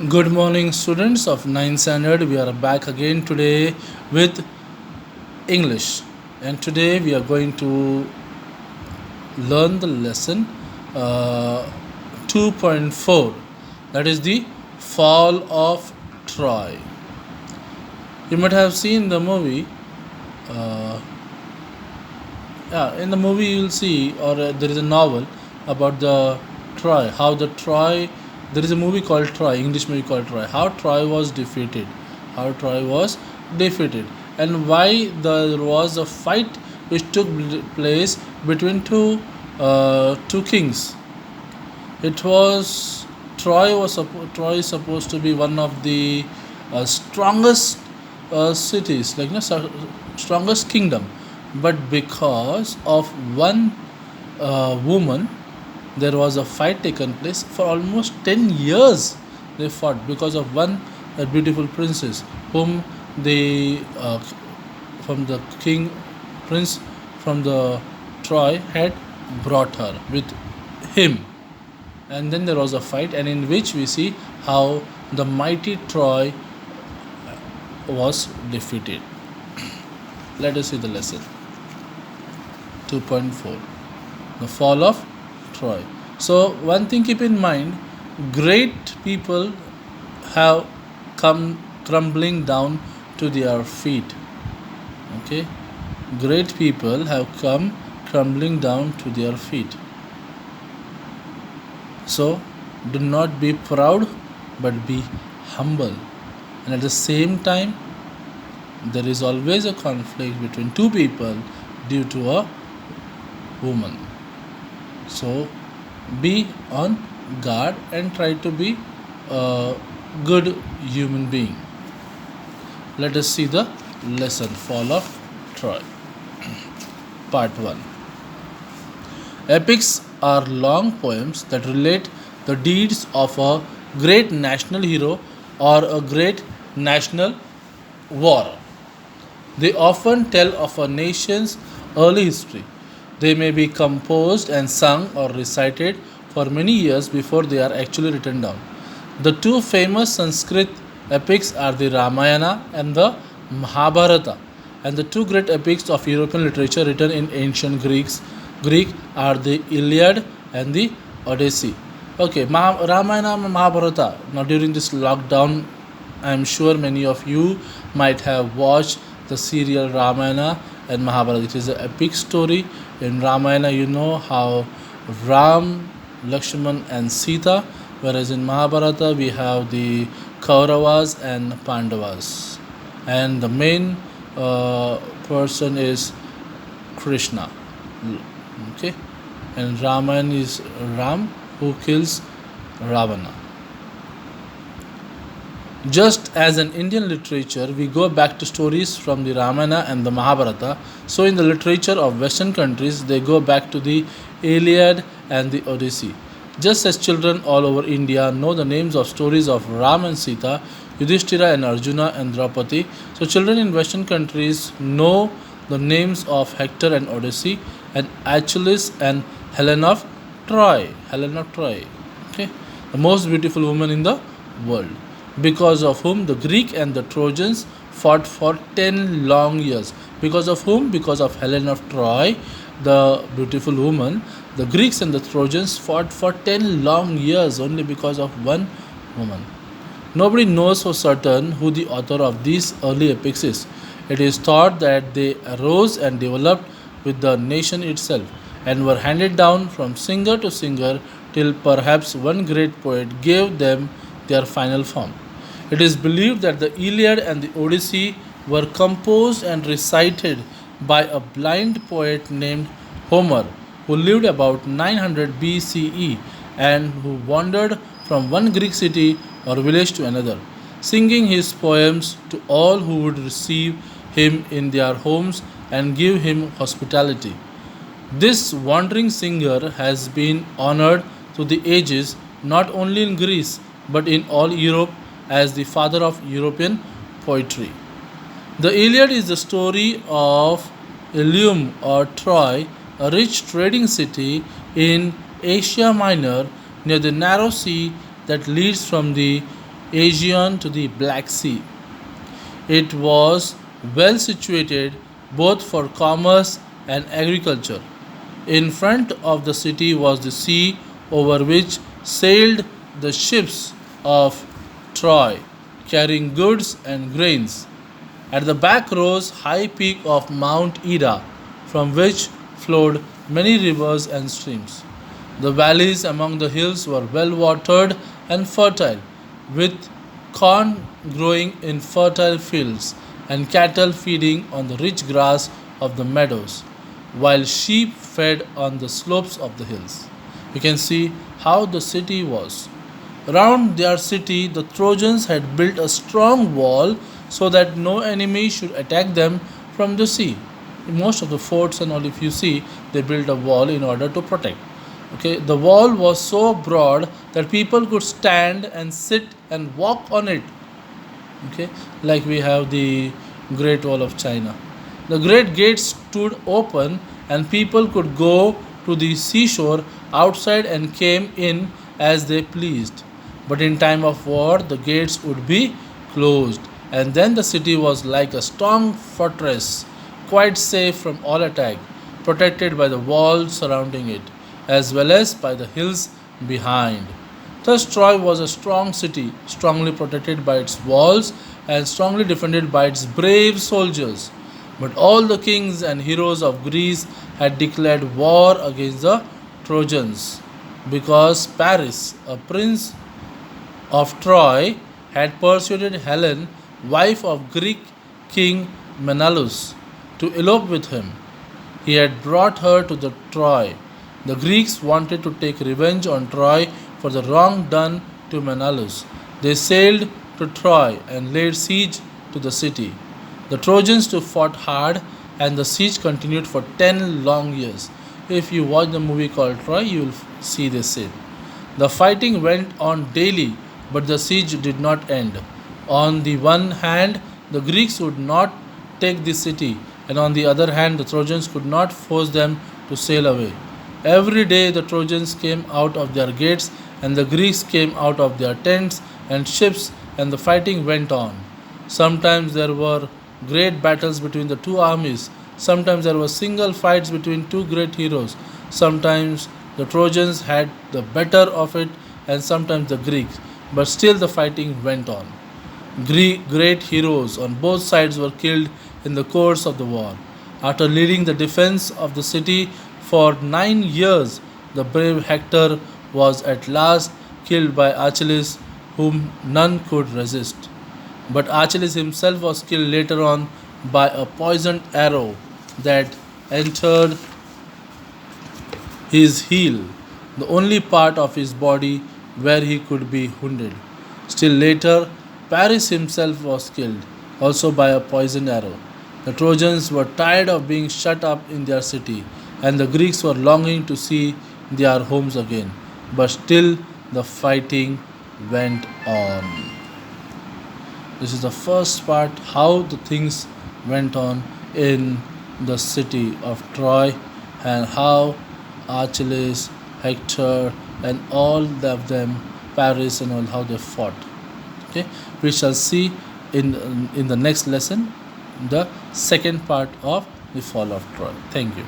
Good morning, students of 9th standard. We are back again today with English, and today we are going to learn the lesson uh, 2.4, that is the fall of Troy. You might have seen the movie. Uh, yeah, in the movie, you'll see, or there is a novel about the Troy, how the Troy. There is a movie called Troy, English movie called Troy. How Troy was defeated, how Troy was defeated, and why there was a fight which took place between two kings. It was Troy is supposed to be one of the strongest cities, like strongest kingdom, but because of one woman, there was a fight taken place for almost 10 years. They fought because of one beautiful princess whom they from the king prince from the Troy had brought her with him. And then there was a fight, and in which we see how the mighty Troy was defeated. Let us see the lesson 2.4, the fall of Troy. So, one thing keep in mind, great people have come crumbling down to their feet. Okay, great people have come crumbling down to their feet. So, do not be proud, but be humble. And at the same time, there is always a conflict between two people due to a woman. So, be on guard and try to be a good human being. Let us see the lesson Fall of Troy. Part 1. Epics are long poems that relate the deeds of a great national hero or a great national war. They often tell of a nation's early history. They may be composed and sung or recited for many years before they are actually written down. The two famous Sanskrit epics are the Ramayana and the Mahabharata, and the two great epics of European literature written in ancient Greek are the Iliad and the Odyssey. Okay, Ramayana and Mahabharata. Now, during this lockdown, I am sure many of you might have watched the serial Ramayana and Mahabharata. It is an epic story. In Ramayana, you know how Ram, Lakshman, and Sita, whereas in Mahabharata, we have the Kauravas and Pandavas. And the main person is Krishna. Okay, and Ramayana is Ram who kills Ravana. Just as in Indian literature, we go back to stories from the Ramayana and the Mahabharata, so in the literature of Western countries, they go back to the Iliad and the Odyssey. Just as children all over India know the names of stories of Ram and Sita, Yudhishthira and Arjuna and Draupadi, so children in Western countries know the names of Hector and Odyssey, and Achilles and Helen of Troy. Helen of Troy. Okay, the most beautiful woman in the world, because of whom the Greek and the Trojans fought for 10 long years. Because of whom? Because of Helen of Troy, the beautiful woman. The Greeks and the Trojans fought for 10 long years only because of one woman. Nobody knows for certain who the author of these early epics is. It is thought that they arose and developed with the nation itself and were handed down from singer to singer till perhaps one great poet gave them their final form. It is believed that the Iliad and the Odyssey were composed and recited by a blind poet named Homer, who lived about 900 BCE and who wandered from one Greek city or village to another, singing his poems to all who would receive him in their homes and give him hospitality. This wandering singer has been honored through the ages not only in Greece but in all Europe as the father of European poetry. The Iliad is the story of Ilium or Troy, a rich trading city in Asia Minor near the narrow sea that leads from the Aegean to the Black Sea. It was well situated both for commerce and agriculture. In front of the city was the sea over which sailed the ships of Troy, carrying goods and grains. At the back rose high peak of Mount Ida, from which flowed many rivers and streams. The valleys among the hills were well watered and fertile, with corn growing in fertile fields and cattle feeding on the rich grass of the meadows, while sheep fed on the slopes of the hills. You can see how the city was. Around their city, the Trojans had built a strong wall so that no enemy should attack them from the sea. In most of the forts and all, if you see, they built a wall in order to protect. Okay, the wall was so broad that people could stand and sit and walk on it. Okay, like we have the Great Wall of China. The great gates stood open, and people could go to the seashore outside and came in as they pleased. But in time of war, the gates would be closed, and then the city was like a strong fortress, quite safe from all attack, protected by the walls surrounding it, as well as by the hills behind. Thus, Troy was a strong city, strongly protected by its walls and strongly defended by its brave soldiers. But all the kings and heroes of Greece had declared war against the Trojans, because Paris, a prince of Troy, had persuaded Helen, wife of Greek king Menelaus, to elope with him. He had brought her to the Troy. The Greeks wanted to take revenge on Troy for the wrong done to Menelaus. They sailed to Troy and laid siege to the city. The Trojans too fought hard, and the siege continued for 10 long years. If you watch the movie called Troy, you will see this scene. The fighting went on daily, but the siege did not end. On the one hand, the Greeks would not take the city, and on the other hand, the Trojans could not force them to sail away. Every day, the Trojans came out of their gates, and the Greeks came out of their tents and ships, and the fighting went on. Sometimes there were great battles between the two armies. Sometimes there were single fights between two great heroes. Sometimes the Trojans had the better of it, and sometimes the Greeks. But still the fighting went on. Great heroes on both sides were killed in the course of the war. After leading the defense of the city for 9 years, the brave Hector was at last killed by Achilles, whom none could resist. But Achilles himself was killed later on by a poisoned arrow that entered his heel, the only part of his body where he could be wounded. Still later, Paris himself was killed, also by a poisoned arrow. The Trojans were tired of being shut up in their city, and the Greeks were longing to see their homes again. But still, the fighting went on. This is the first part, how the things went on in the city of Troy, and how Achilles, Hector, and all of them, Paris and all, how they fought. Okay, we shall see in the next lesson the second part of the fall of Troy. Thank you.